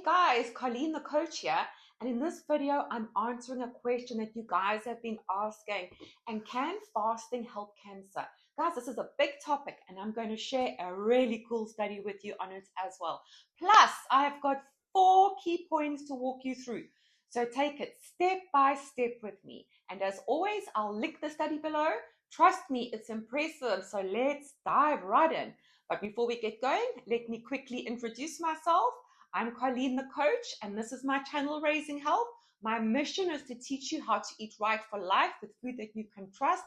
guys, Colleen the coach here, and in this video I'm answering a question that you guys have been asking. And can fasting help cancer? Guys, this is a big topic and I'm going to share a really cool study with you on it as well. Plus, I have got 4 key points to walk you through. So take it step by step with me. And as always, I'll link the study below. Trust me, it's impressive. So let's dive right in. But before we get going, let me quickly introduce myself. I'm Colleen the coach, and this is my channel, Raising Health. My mission is to teach you how to eat right for life with food that you can trust,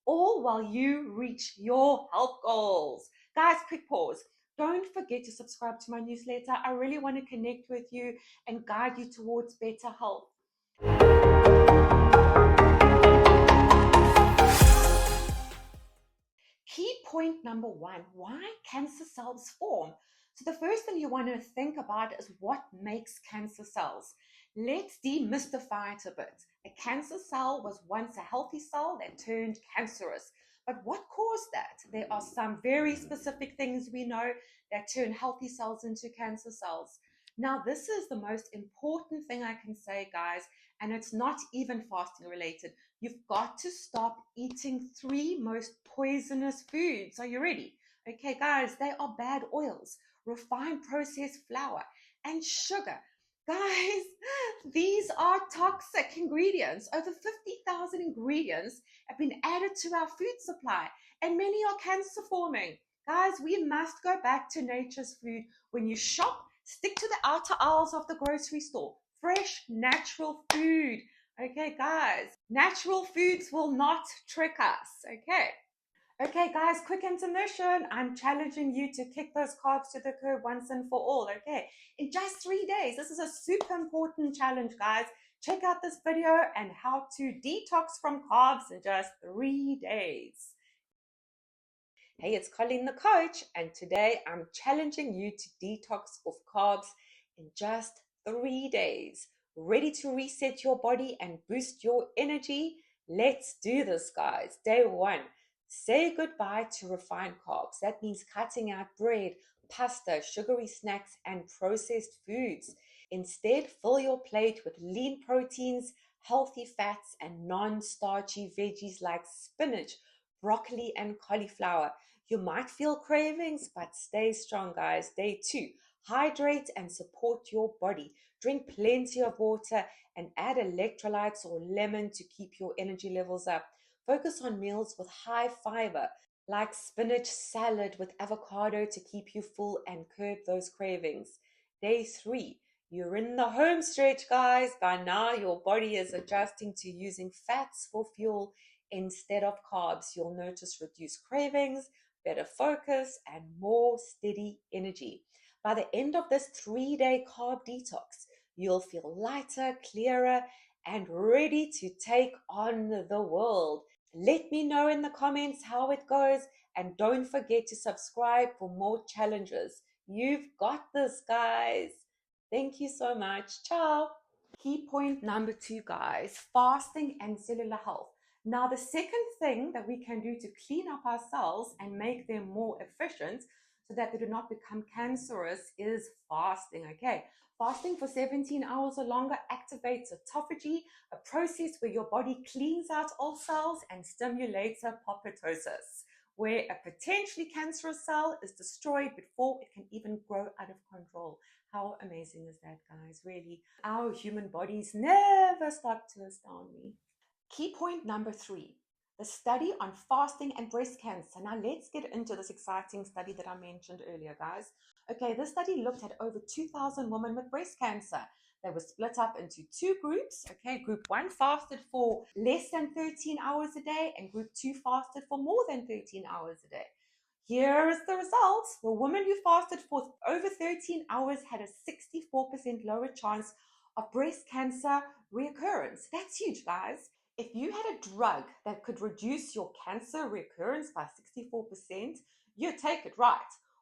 all while you reach your health goals. Guys, quick pause. Don't forget to subscribe to my newsletter. I really want to connect with you and guide you towards better health. Key point number 1, why cancer cells form. So the first thing you want to think about is what makes cancer cells. Let's demystify it a bit. A cancer cell was once a healthy cell that turned cancerous. But what caused that? There are some very specific things we know that turn healthy cells into cancer cells. Now, this is the most important thing I can say, guys, and it's not even fasting related. You've got to stop eating 3 most poisonous foods. Are you ready? Okay, guys, they are bad oils, refined processed flour, and sugar. Guys, these are toxic ingredients. Over 50,000 ingredients have been added to our food supply, and many are cancer forming. Guys, we must go back to nature's food. When you shop, stick to the outer aisles of the grocery store. Fresh, natural food. Okay, guys, natural foods will not trick us. Okay, guys, quick intermission. I'm challenging you to kick those carbs to the curb once and for all, okay? In just 3 days. This is a super important challenge, guys. Check out this video and how to detox from carbs in just 3 days. Hey, it's Colleen the coach, and today I'm challenging you to detox off carbs in just 3 days. Ready to reset your body and boost your energy? Let's do this, guys. Day 1. Say goodbye to refined carbs. That means cutting out bread, pasta, sugary snacks, and processed foods. Instead, fill your plate with lean proteins, healthy fats, and non-starchy veggies like spinach, broccoli, and cauliflower. You might feel cravings, but stay strong, guys. Day 2, hydrate and support your body. Drink plenty of water and add electrolytes or lemon to keep your energy levels up. Focus on meals with high fiber, like spinach salad with avocado to keep you full and curb those cravings. Day 3, you're in the home stretch, guys. By now, your body is adjusting to using fats for fuel instead of carbs. You'll notice reduced cravings, better focus, and more steady energy. By the end of this 3-day carb detox, you'll feel lighter, clearer, and ready to take on the world. Let me know in the comments how it goes, and don't forget to subscribe for more challenges. You've got this, guys. Thank you so much. Ciao. Key point number 2, guys, fasting and cellular health. Now, the second thing that we can do to clean up our cells and make them more efficient so that they do not become cancerous is fasting, okay? Fasting for 17 hours or longer activates autophagy, a process where your body cleans out old cells and stimulates apoptosis, where a potentially cancerous cell is destroyed before it can even grow out of control. How amazing is that, guys? Really, our human bodies never stop to astound me. Key point number 3, the study on fasting and breast cancer. Now let's get into this exciting study that I mentioned earlier, guys. Okay, this study looked at over 2,000 women with breast cancer. They were split up into 2 groups. Okay, group 1 fasted for less than 13 hours a day, and group 2 fasted for more than 13 hours a day. Here is the results. The woman who fasted for over 13 hours had a 64% lower chance of breast cancer reoccurrence. That's huge, guys. If you had a drug that could reduce your cancer recurrence by 64%, you'd take it, right?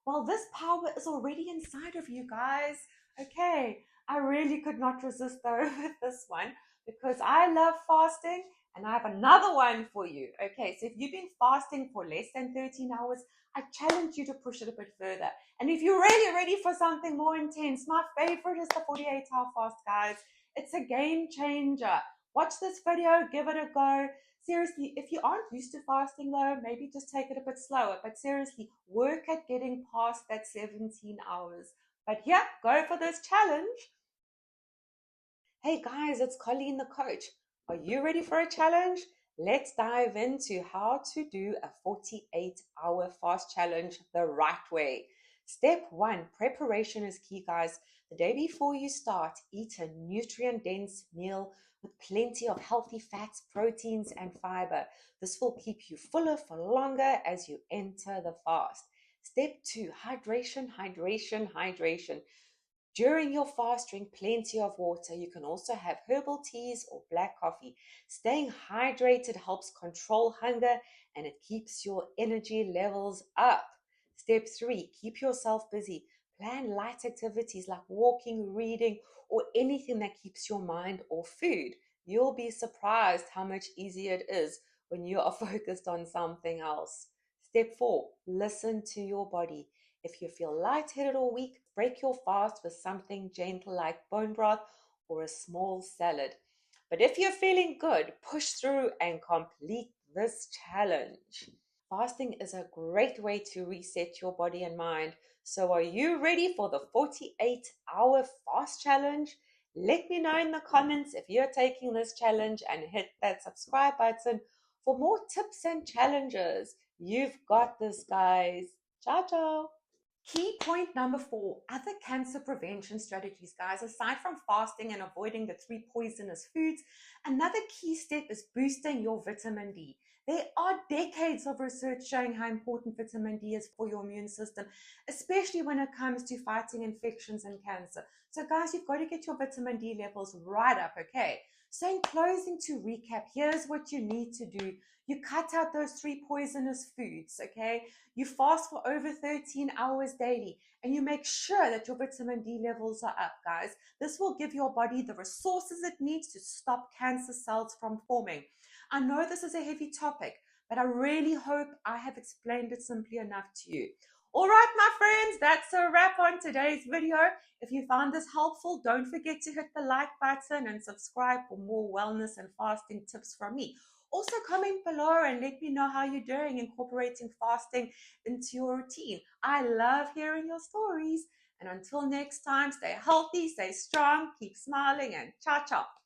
Well, this power is already inside of you, guys. Okay, I really could not resist though with this one because I love fasting And I have another one for you. Okay, so if you've been fasting for less than 13 hours, I challenge you to push it a bit further. And if you're really ready for something more intense, my favorite is the 48-hour fast, guys. It's a game changer. Watch this video, give it a go. Seriously, if you aren't used to fasting though, maybe just take it a bit slower. But seriously, work at getting past that 17 hours. But yeah, go for this challenge. Hey guys, it's Colleen the coach. Are you ready for a challenge? Let's dive into how to do a 48-hour fast challenge the right way. Step one, preparation is key, guys. The day before you start, eat a nutrient-dense meal with plenty of healthy fats, proteins, and fiber. This will keep you fuller for longer as you enter the fast. Step two, hydration, hydration, hydration. During your fast, drink plenty of water. You can also have herbal teas or black coffee. Staying hydrated helps control hunger and it keeps your energy levels up. Step three, keep yourself busy. Plan light activities like walking, reading, or anything that keeps your mind off food. You'll be surprised how much easier it is when you are focused on something else. Step four, listen to your body. If you feel lightheaded or weak, break your fast with something gentle like bone broth or a small salad. But if you're feeling good, push through and complete this challenge. Fasting is a great way to reset your body and mind. So, are you ready for the 48-hour fast challenge? Let me know in the comments if you're taking this challenge and hit that subscribe button for more tips and challenges. You've got this, guys. Ciao, ciao. Key point number four, other cancer prevention strategies, guys. Aside from fasting and avoiding the three poisonous foods, another key step is boosting your vitamin D. There are decades of research showing how important vitamin D is for your immune system, especially when it comes to fighting infections and cancer. So, guys, you've got to get your vitamin D levels right up, okay? So, in closing, to recap, here's what you need to do. You cut out those three poisonous foods, okay? You fast for over 13 hours daily and you make sure that your vitamin D levels are up, guys. This will give your body the resources it needs to stop cancer cells from forming. I know this is a heavy topic, but I really hope I have explained it simply enough to you. All right, my friends, that's a wrap on today's video. If you found this helpful, don't forget to hit the like button and subscribe for more wellness and fasting tips from me. Also, comment below and let me know how you're doing incorporating fasting into your routine. I love hearing your stories. And until next time, stay healthy, stay strong, keep smiling, and ciao, ciao.